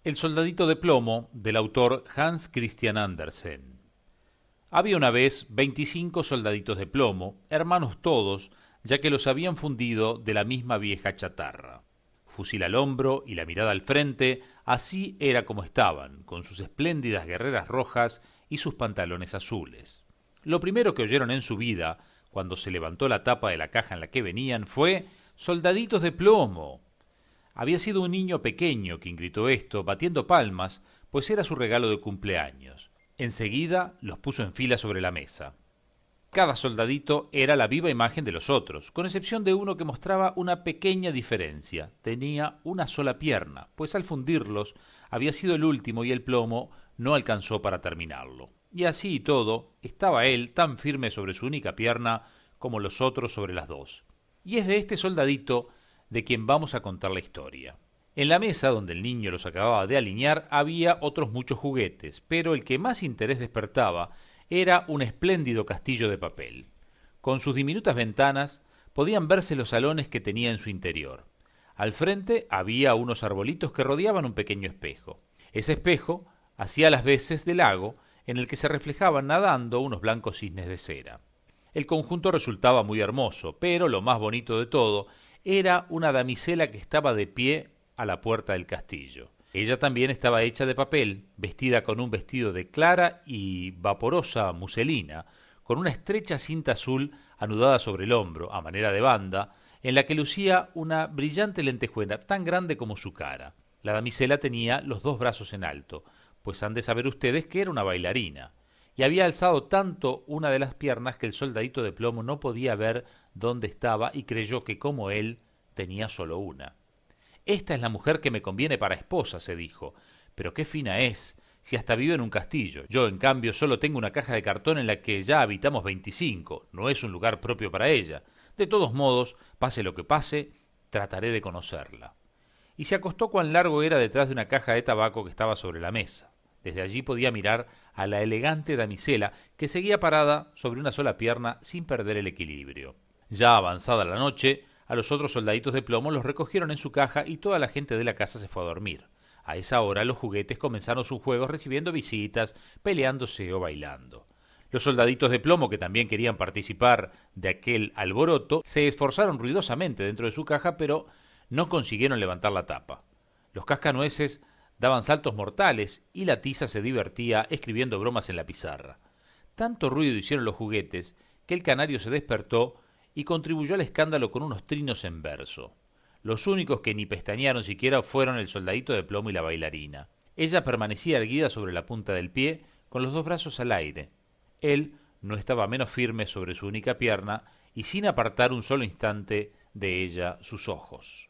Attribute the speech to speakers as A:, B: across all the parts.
A: El soldadito de plomo, del autor Hans Christian Andersen. Había una vez 25 soldaditos de plomo, hermanos todos, ya que los habían fundido de la misma vieja chatarra. Fusil al hombro y la mirada al frente, así era como estaban, con sus espléndidas guerreras rojas y sus pantalones azules. Lo primero que oyeron en su vida, cuando se levantó la tapa de la caja en la que venían, fue «¡Soldaditos de plomo!». Había sido un niño pequeño quien gritó esto, batiendo palmas, pues era su regalo de cumpleaños. Enseguida los puso en fila sobre la mesa. Cada soldadito era la viva imagen de los otros, con excepción de uno que mostraba una pequeña diferencia. Tenía una sola pierna, pues al fundirlos había sido el último y el plomo no alcanzó para terminarlo. Y así y todo, estaba él tan firme sobre su única pierna como los otros sobre las dos. Y es de este soldadito de quien vamos a contar la historia. En la mesa donde el niño los acababa de alinear había otros muchos juguetes, pero el que más interés despertaba era un espléndido castillo de papel. Con sus diminutas ventanas podían verse los salones que tenía en su interior. Al frente había unos arbolitos que rodeaban un pequeño espejo. Ese espejo hacía las veces de lago en el que se reflejaban nadando unos blancos cisnes de cera. El conjunto resultaba muy hermoso, pero lo más bonito de todo era una damisela que estaba de pie a la puerta del castillo. Ella también estaba hecha de papel, vestida con un vestido de clara y vaporosa muselina, con una estrecha cinta azul anudada sobre el hombro, a manera de banda, en la que lucía una brillante lentejuela tan grande como su cara. La damisela tenía los dos brazos en alto, pues han de saber ustedes que era una bailarina, y había alzado tanto una de las piernas que el soldadito de plomo no podía ver dónde estaba y creyó que, como él, tenía solo una. «Esta es la mujer que me conviene para esposa», se dijo. «Pero qué fina es, si hasta vive en un castillo. Yo, en cambio, solo tengo una caja de cartón en la que ya habitamos 25. No es un lugar propio para ella. De todos modos, pase lo que pase, trataré de conocerla». Y se acostó cuán largo era detrás de una caja de tabaco que estaba sobre la mesa. Desde allí podía mirar a la elegante damisela que seguía parada sobre una sola pierna sin perder el equilibrio. Ya avanzada la noche, a los otros soldaditos de plomo los recogieron en su caja y toda la gente de la casa se fue a dormir. A esa hora los juguetes comenzaron sus juegos recibiendo visitas, peleándose o bailando. Los soldaditos de plomo, que también querían participar de aquel alboroto, se esforzaron ruidosamente dentro de su caja, pero no consiguieron levantar la tapa. Los cascanueces daban saltos mortales y la tiza se divertía escribiendo bromas en la pizarra. Tanto ruido hicieron los juguetes que el canario se despertó y contribuyó al escándalo con unos trinos en verso. Los únicos que ni pestañearon siquiera fueron el soldadito de plomo y la bailarina. Ella permanecía erguida sobre la punta del pie, con los dos brazos al aire. Él no estaba menos firme sobre su única pierna y sin apartar un solo instante de ella sus ojos.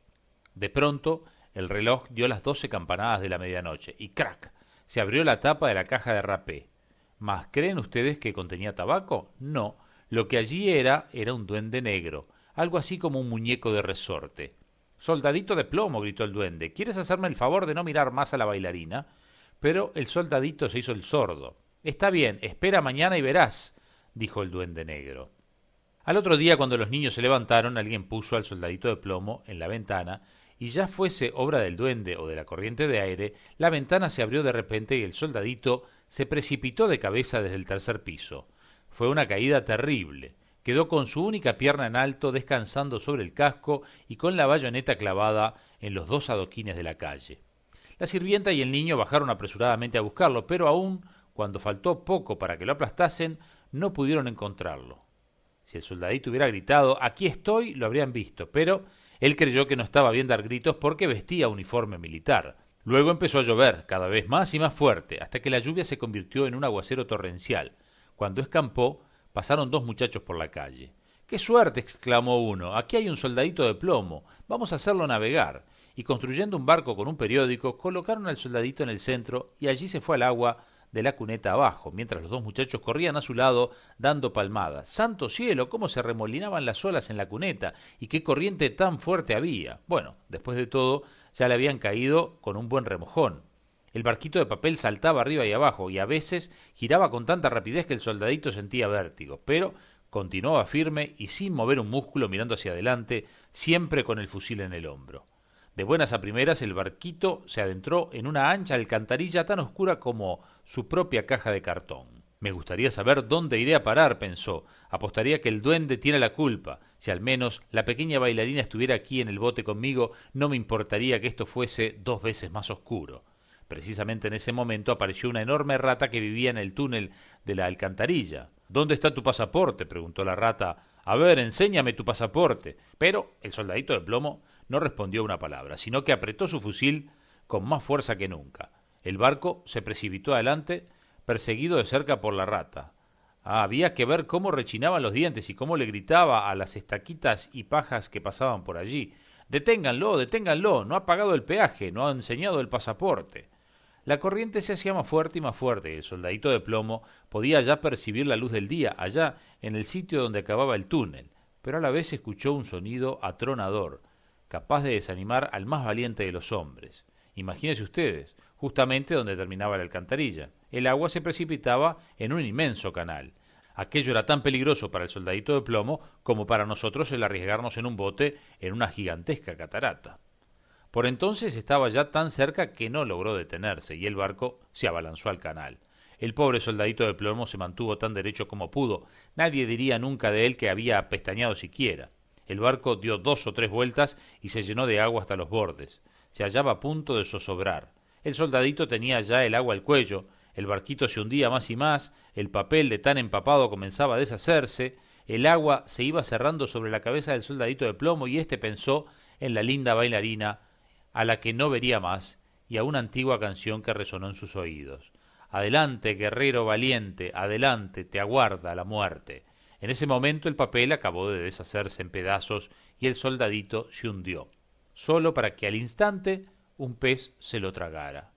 A: De pronto, el reloj dio las 12 campanadas de la medianoche y ¡crac! Se abrió la tapa de la caja de rapé. ¿Mas creen ustedes que contenía tabaco? No. Lo que allí era un duende negro, algo así como un muñeco de resorte. «Soldadito de plomo», gritó el duende, «¿quieres hacerme el favor de no mirar más a la bailarina?» Pero el soldadito se hizo el sordo. «Está bien, espera mañana y verás», dijo el duende negro. Al otro día, cuando los niños se levantaron, alguien puso al soldadito de plomo en la ventana, y ya fuese obra del duende o de la corriente de aire, la ventana se abrió de repente y el soldadito se precipitó de cabeza desde el tercer piso. Fue una caída terrible. Quedó con su única pierna en alto, descansando sobre el casco y con la bayoneta clavada en los dos adoquines de la calle. La sirvienta y el niño bajaron apresuradamente a buscarlo, pero aún cuando faltó poco para que lo aplastasen, no pudieron encontrarlo. Si el soldadito hubiera gritado «aquí estoy», lo habrían visto, pero él creyó que no estaba bien dar gritos porque vestía uniforme militar. Luego empezó a llover, cada vez más y más fuerte, hasta que la lluvia se convirtió en un aguacero torrencial. Cuando escampó, pasaron dos muchachos por la calle. «¡Qué suerte!», exclamó uno. «Aquí hay un soldadito de plomo. Vamos a hacerlo navegar». Y construyendo un barco con un periódico, colocaron al soldadito en el centro y allí se fue al agua de la cuneta abajo, mientras los dos muchachos corrían a su lado dando palmadas. ¡Santo cielo! ¿Cómo se remolinaban las olas en la cuneta? ¿Y qué corriente tan fuerte había? Bueno, después de todo, ya le habían caído con un buen remojón. El barquito de papel saltaba arriba y abajo y a veces giraba con tanta rapidez que el soldadito sentía vértigo, pero continuaba firme y sin mover un músculo mirando hacia adelante, siempre con el fusil en el hombro. De buenas a primeras el barquito se adentró en una ancha alcantarilla tan oscura como su propia caja de cartón. Me gustaría saber dónde iré a parar, pensó. Apostaría que el duende tiene la culpa. Si al menos la pequeña bailarina estuviera aquí en el bote conmigo, no me importaría que esto fuese 2 veces más oscuro. Precisamente en ese momento apareció una enorme rata que vivía en el túnel de la alcantarilla. ¿Dónde está tu pasaporte?, preguntó la rata. A ver, enséñame tu pasaporte. Pero el soldadito de plomo no respondió una palabra, sino que apretó su fusil con más fuerza que nunca. El barco se precipitó adelante, perseguido de cerca por la rata. Había que ver cómo rechinaban los dientes y cómo le gritaba a las estaquitas y pajas que pasaban por allí. Deténganlo, deténganlo, no ha pagado el peaje, no ha enseñado el pasaporte. La corriente se hacía más fuerte y más fuerte, y el soldadito de plomo podía ya percibir la luz del día, allá en el sitio donde acababa el túnel, pero a la vez escuchó un sonido atronador, capaz de desanimar al más valiente de los hombres. Imagínense ustedes, justamente donde terminaba la alcantarilla. El agua se precipitaba en un inmenso canal. Aquello era tan peligroso para el soldadito de plomo como para nosotros el arriesgarnos en un bote en una gigantesca catarata. Por entonces estaba ya tan cerca que no logró detenerse y el barco se abalanzó al canal. El pobre soldadito de plomo se mantuvo tan derecho como pudo. Nadie diría nunca de él que había pestañeado siquiera. El barco dio 2 o 3 vueltas y se llenó de agua hasta los bordes. Se hallaba a punto de zozobrar. El soldadito tenía ya el agua al cuello, el barquito se hundía más y más, el papel de tan empapado comenzaba a deshacerse, el agua se iba cerrando sobre la cabeza del soldadito de plomo y éste pensó en la linda bailarina a la que no vería más y a una antigua canción que resonó en sus oídos. Adelante, guerrero valiente, adelante, te aguarda la muerte. En ese momento el papel acabó de deshacerse en pedazos y el soldadito se hundió, solo para que al instante un pez se lo tragara.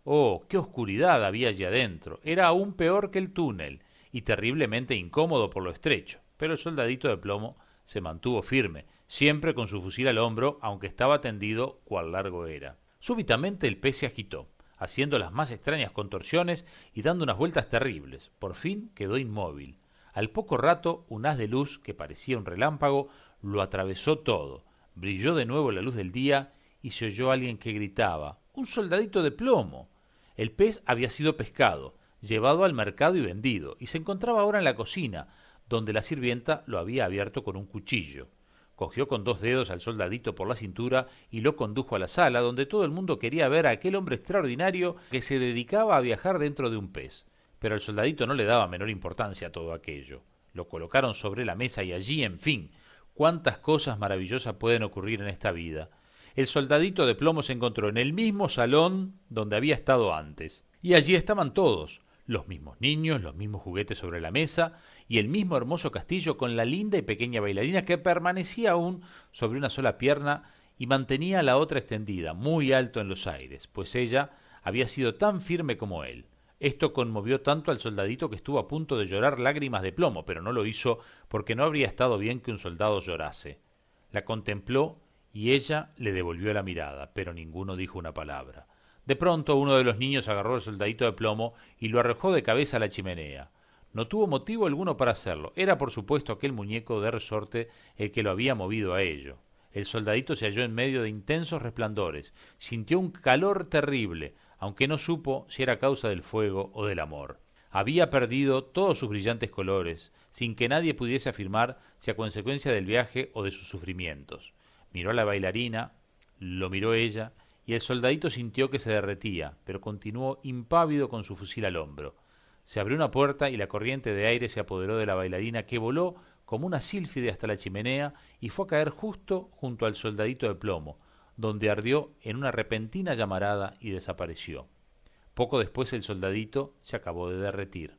A: Oh, qué oscuridad había allí adentro. Era aún peor que el túnel y terriblemente incómodo por lo estrecho. Pero el soldadito de plomo se mantuvo firme, siempre con su fusil al hombro, aunque estaba tendido cuál largo era. Súbitamente el pez se agitó, haciendo las más extrañas contorsiones y dando unas vueltas terribles. Por fin quedó inmóvil. Al poco rato, un haz de luz, que parecía un relámpago, lo atravesó todo. Brilló de nuevo la luz del día y se oyó a alguien que gritaba: ¡Un soldadito de plomo! El pez había sido pescado, llevado al mercado y vendido, y se encontraba ahora en la cocina, donde la sirvienta lo había abierto con un cuchillo. Cogió con 2 dedos al soldadito por la cintura y lo condujo a la sala, donde todo el mundo quería ver a aquel hombre extraordinario que se dedicaba a viajar dentro de un pez. Pero el soldadito no le daba menor importancia a todo aquello. Lo colocaron sobre la mesa y allí, en fin, cuántas cosas maravillosas pueden ocurrir en esta vida. El soldadito de plomo se encontró en el mismo salón donde había estado antes. Y allí estaban todos, los mismos niños, los mismos juguetes sobre la mesa y el mismo hermoso castillo con la linda y pequeña bailarina que permanecía aún sobre una sola pierna y mantenía la otra extendida, muy alto en los aires, pues ella había sido tan firme como él. Esto conmovió tanto al soldadito que estuvo a punto de llorar lágrimas de plomo, pero no lo hizo porque no habría estado bien que un soldado llorase. La contempló y ella le devolvió la mirada, pero ninguno dijo una palabra. De pronto uno de los niños agarró al soldadito de plomo y lo arrojó de cabeza a la chimenea. No tuvo motivo alguno para hacerlo. Era por supuesto aquel muñeco de resorte el que lo había movido a ello. El soldadito se halló en medio de intensos resplandores. Sintió un calor terrible, aunque no supo si era causa del fuego o del amor. Había perdido todos sus brillantes colores, sin que nadie pudiese afirmar si a consecuencia del viaje o de sus sufrimientos. Miró a la bailarina, lo miró ella, y el soldadito sintió que se derretía, pero continuó impávido con su fusil al hombro. Se abrió una puerta y la corriente de aire se apoderó de la bailarina, que voló como una sílfide hasta la chimenea y fue a caer justo junto al soldadito de plomo, donde ardió en una repentina llamarada y desapareció. Poco después el soldadito se acabó de derretir.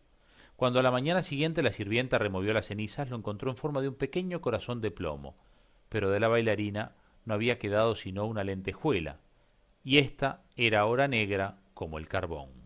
A: Cuando a la mañana siguiente la sirvienta removió las cenizas, lo encontró en forma de un pequeño corazón de plomo, pero de la bailarina no había quedado sino una lentejuela, y ésta era ahora negra como el carbón.